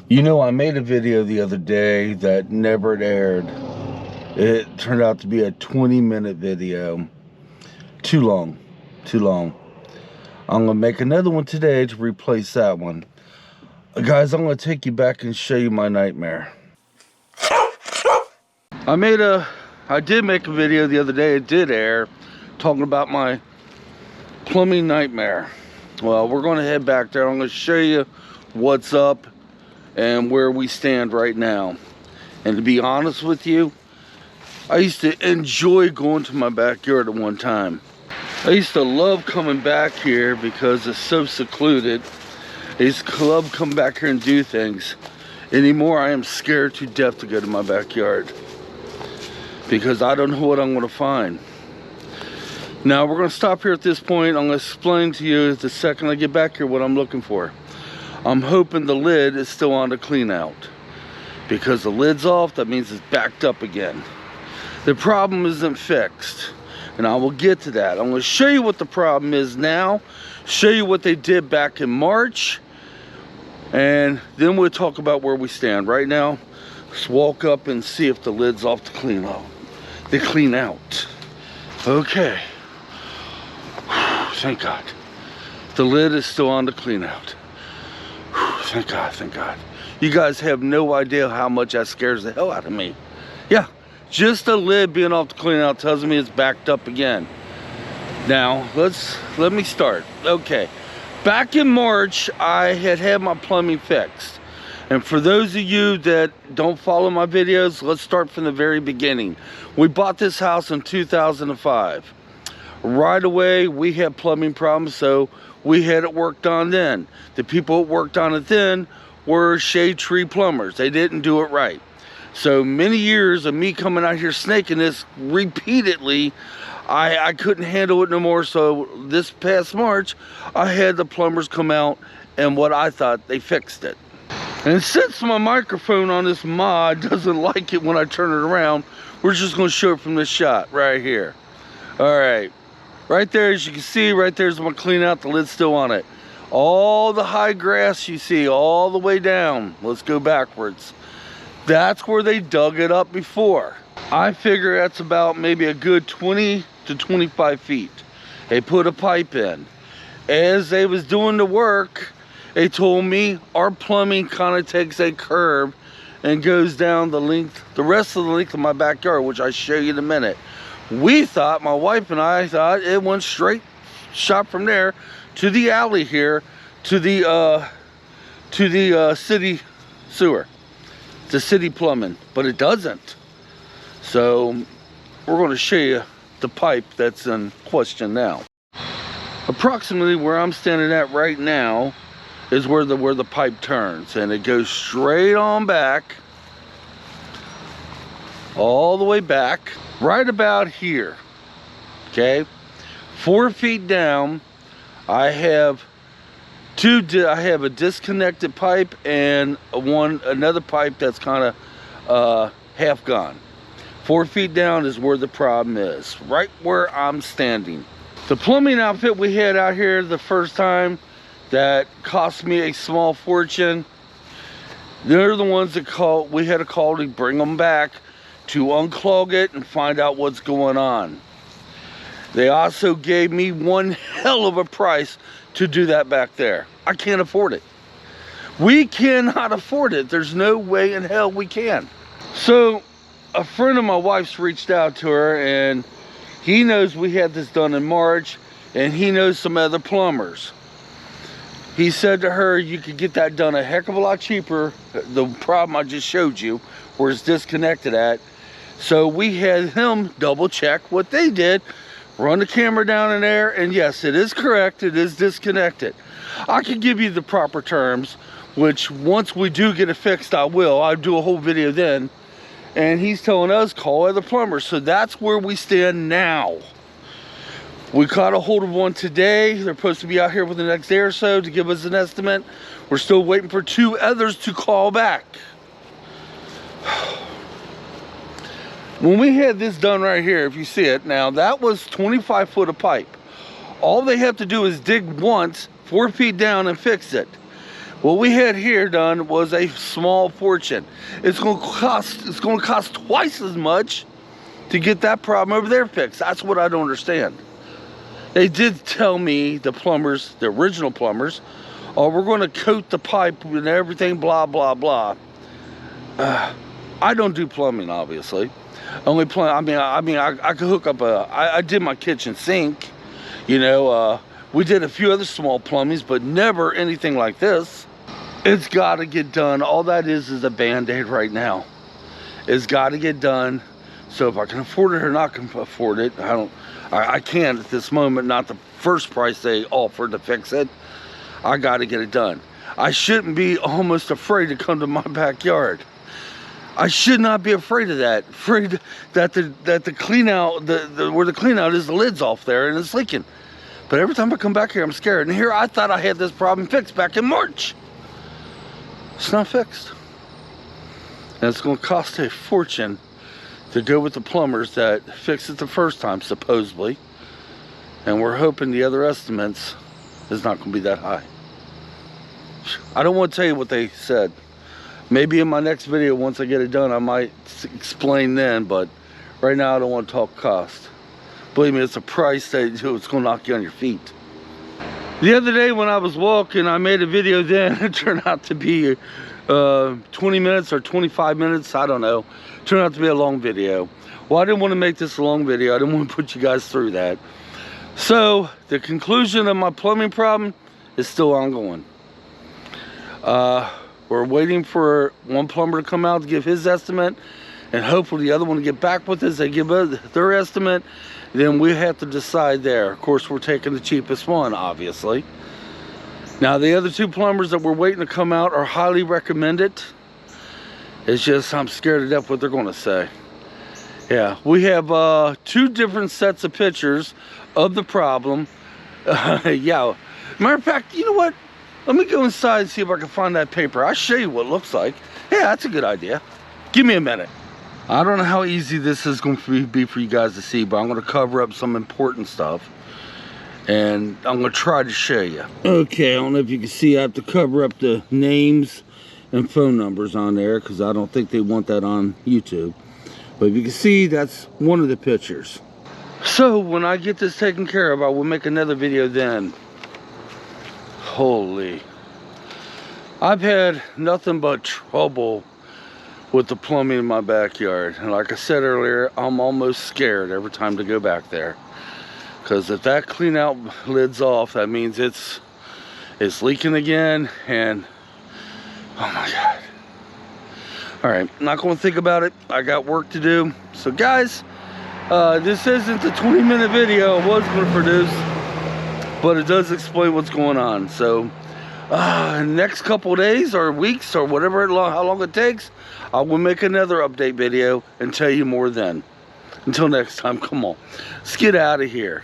You know, I made a video the other day that never aired. It turned out to be a 20-minute video. Too long. I'm going to make another one today to replace that one. Guys, I'm going to take you back and show you my nightmare. I did make a video the other day, it did air, talking about my plumbing nightmare. Well, we're going to head back there. I'm going to show you what's up and where we stand right now. And to be honest with you, I used to enjoy going to my backyard at one time. I used to love coming back here because it's so secluded. I used to love coming back here and do things. Anymore, I am scared to death to go to my backyard because I don't know what I'm going to find. Now, we're going to stop here at this point. I'm going to explain to you the second I get back here what I'm looking for. I'm hoping the lid is still on to clean out. Because the lid's off, that means it's backed up again. The problem isn't fixed. And I will get to that. I'm going to show you what the problem is now. Show you what they did back in March. And then we'll talk about where we stand. Right now, let's walk up and see if the lid's off to clean out. They clean out. Okay. Thank God. The lid is still on to clean out. Thank God, thank God. You guys have no idea how much that scares the hell out of me. Yeah, just the lid being off to clean out tells me it's backed up again. Now, let me start. Okay, back in March, I had my plumbing fixed. And for those of you that don't follow my videos, let's start from the very beginning. We bought this house in 2005. Right away, we had plumbing problems, so we had it worked on then. The people that worked on it then were shade tree plumbers. They didn't do it right. So many years of me coming out here snaking this repeatedly, I couldn't handle it no more. So this past March, I had the plumbers come out and what I thought they fixed it. And since my microphone on this mod doesn't like it when I turn it around, we're just going to show it from this shot right here. All right. Right there, as you can see, right there's my clean out, the lid's still on it. All the high grass you see all the way down. Let's go backwards. That's where they dug it up before. I figure that's about maybe a good 20 to 25 feet. They put a pipe in. As they was doing the work, they told me our plumbing kind of takes a curve and goes down the rest of the length of my backyard, which I'll show you in a minute. We thought, my wife and I thought, it went straight shot from there to the alley here to the city sewer, the city plumbing, but it doesn't. So we're going to show you the pipe that's in question now. Approximately where I'm standing at right now is where the pipe turns, and it goes straight on back, all the way back. Right about here, okay, 4 feet down, I have a disconnected pipe and another pipe that's kind of half gone. 4 feet down is where the problem is, right where I'm standing. The plumbing outfit we had out here the first time that cost me a small fortune, they're the ones that we had to call to bring them back to unclog it and find out what's going on. They also gave me one hell of a price to do that back there. I can't afford it. We cannot afford it. There's no way in hell we can. So a friend of my wife's reached out to her, and he knows we had this done in March, and he knows some other plumbers. He said to her, you could get that done a heck of a lot cheaper. The problem I just showed you, where it's disconnected at. So we had him double check what they did, run the camera down in there, and yes, it is correct, it is disconnected. I can give you the proper terms, which once we do get it fixed, I'll do a whole video then. And he's telling us, call other plumbers. So that's where we stand now. We caught a hold of one today. They're supposed to be out here within the next day or so to give us an estimate. We're still waiting for 2 others to call back. When we had this done right here, if you see it, now that was 25 foot of pipe. All they have to do is dig once, 4 feet down, and fix it. What we had here done was a small fortune. It's going to cost twice as much to get that problem over there fixed. That's what I don't understand. They did tell me, the plumbers, the original plumbers, oh, we're going to coat the pipe and everything, blah, blah, blah. I don't do plumbing, obviously. Only plumbing, I could hook up I did my kitchen sink, you know, we did a few other small plumbings, but never anything like this. It's got to get done. All that is a Band-Aid right now. It's got to get done. So if I can afford it or not can afford it, I can't at this moment, not the first price they offered to fix it. I got to get it done. I shouldn't be almost afraid to come to my backyard. I should not be afraid of that. Afraid that the clean out, where the clean out is, the lid's off there and it's leaking. But every time I come back here, I'm scared. And here, I thought I had this problem fixed back in March. It's not fixed. And it's going to cost a fortune to go with the plumbers that fixed it the first time, supposedly. And we're hoping the other estimates is not going to be that high. I don't want to tell you what they said. Maybe in my next video, once I get it done, I might explain then. But right now, I don't want to talk cost. Believe me, it's a price that it's going to knock you on your feet. The other day when I was walking, I made a video then. It turned out to be 20 minutes or 25 minutes. I don't know. It turned out to be a long video. Well, I didn't want to make this a long video. I didn't want to put you guys through that. So, the conclusion of my plumbing problem is still ongoing. We're waiting for one plumber to come out to give his estimate. And hopefully the other one to get back with us. They give us their estimate. Then we have to decide there. Of course, we're taking the cheapest one, obviously. Now, the other two plumbers that we're waiting to come out are highly recommended. It's just, I'm scared to death what they're going to say. Yeah, we have 2 different sets of pictures of the problem. Yeah, matter of fact, you know what? Let me go inside and see if I can find that paper. I'll show you what it looks like. Yeah, that's a good idea. Give me a minute. I don't know how easy this is going to be for you guys to see, but I'm going to cover up some important stuff. And I'm going to try to show you. Okay, I don't know if you can see, I have to cover up the names and phone numbers on there because I don't think they want that on YouTube. But if you can see, that's one of the pictures. So, when I get this taken care of, I will make another video then. Holy. I've had nothing but trouble with the plumbing in my backyard. And like I said earlier, I'm almost scared every time to go back there. Because if that clean out lid's off, that means it's leaking again. And oh my God. Alright, I'm not going to think about it. I got work to do. So guys, this isn't the 20-minute video I was going to produce, but it does explain what's going on. So next couple days or weeks or whatever, how long it takes, I will make another update video and tell you more then. Until next time, come on, let's get out of here.